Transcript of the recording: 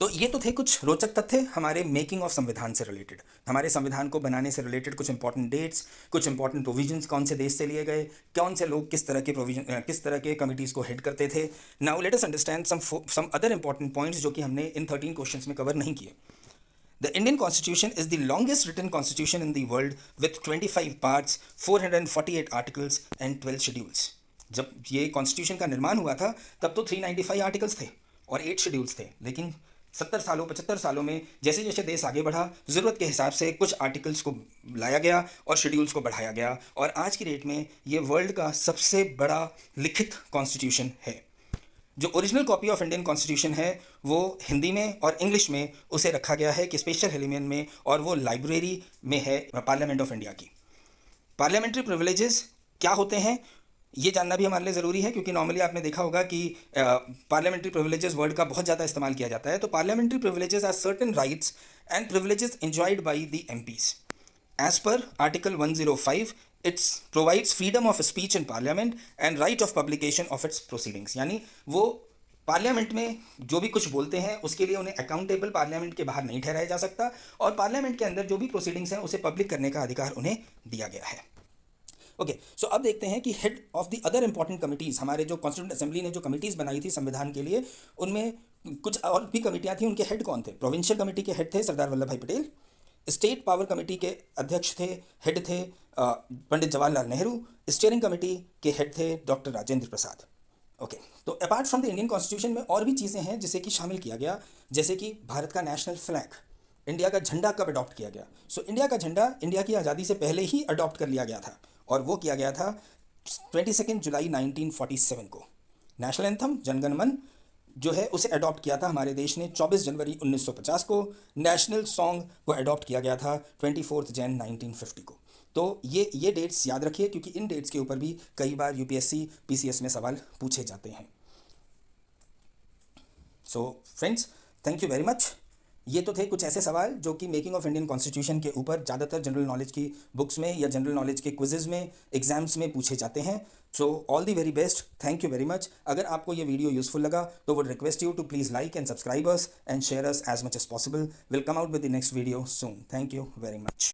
तो ये तो थे कुछ रोचक तथ्य हमारे मेकिंग ऑफ संविधान से रिलेटेड, हमारे संविधान को बनाने से रिलेटेड कुछ इंपॉर्टेंट डेट्स, कुछ इंपॉर्टेंट प्रोविजंस कौन से देश से लिए गए, कौन से लोग किस तरह के प्रोविजन किस तरह के कमिटीज़ को हेड करते थे। Now let us understand some other important points जो कि हमने इन 13 क्वेश्चंस में कवर नहीं किए। The Indian Constitution is the longest written constitution in the world with 25 parts, 448 articles and 12 schedules. जब ये कॉन्स्टिट्यूशन का निर्माण हुआ था तब तो 395 आर्टिकल्स थे और 8 शेड्यूल्स थे, लेकिन 70 सालों 75 सालों में जैसे जैसे देश आगे बढ़ा, ज़रूरत के हिसाब से कुछ आर्टिकल्स को लाया गया और शेड्यूल्स को बढ़ाया गया, और आज की डेट में ये वर्ल्ड का सबसे बड़ा लिखित कॉन्स्टिट्यूशन है। जो original copy of Indian constitution है वो हिंदी में और इंग्लिश में उसे रखा गया है कि स्पेशल हेलिमेन में, और वो लाइब्रेरी में है पार्लियामेंट ऑफ इंडिया की। पार्लियामेंट्री प्रिविलेजेस क्या होते हैं ये जानना भी हमारे लिए ज़रूरी है, क्योंकि नॉर्मली आपने देखा होगा कि पार्लियामेंट्री प्रिविलेजेस वर्ड का बहुत ज़्यादा इस्तेमाल किया जाता है। तो parliamentary privileges are certain rights and privileges enjoyed by the MPs as per Article 105, it provides freedom of speech in Parliament and right of publication of its proceedings। यानी वो पार्लियामेंट में जो भी कुछ बोलते हैं उसके लिए उन्हें अकाउंटेबल पार्लियामेंट के बाहर नहीं ठहराया जा सकता, और पार्लियामेंट के अंदर जो भी प्रोसीडिंग्स हैं उसे पब्लिक करने का अधिकार उन्हें दिया गया है। ओके, सो अब देखते हैं कि head of the other important committees, हमारे जो कॉन्स्टिट्यूंट असेंबली ने जो कमिटीज़ बनाई थी संविधान के लिए, उनमें कुछ और भी कमिटियाँ थी, उनके हेड कौन थे। प्रोविंशियल कमेटी के हेड थे सरदार वल्लभ भाई पटेल, स्टेट पावर कमेटी के अध्यक्ष थे, हेड थे पंडित जवाहरलाल नेहरू, स्टीयरिंग कमेटी के हेड थे डॉक्टर राजेंद्र प्रसाद। ओके, तो apart from the Indian constitution में और भी चीज़ें हैं जिसे कि शामिल किया गया, जैसे कि भारत का नेशनल फ्लैग, इंडिया का झंडा कब अडॉप्ट किया गया। सो इंडिया का झंडा इंडिया की आज़ादी से पहले ही अडॉप्ट कर लिया गया था, और वो किया गया था 22 जुलाई 1947 को। नेशनल एंथम जनगण मन जो है उसे अडॉप्ट किया था हमारे देश ने 24 जनवरी 1950 को। नेशनल सॉन्ग को अडॉप्ट किया गया था 24 जन 1950 को। तो ये डेट्स याद रखिए, क्योंकि इन डेट्स के ऊपर भी कई बार यूपीएससी पीसीएस में सवाल पूछे जाते हैं। So friends, thank you very much. ये तो थे कुछ ऐसे सवाल जो कि मेकिंग ऑफ इंडियन कॉन्स्टिट्यूशन के ऊपर ज़्यादातर जनरल नॉलेज की बुक्स में या जनरल नॉलेज के क्विजेज़ में, एग्जाम्स में पूछे जाते हैं। So all the very best, thank you very much. अगर आपको ये वीडियो यूजफुल लगा तो would request you to please like and subscribe us and share us as much as possible. Will come out with the next video soon. Thank you very much.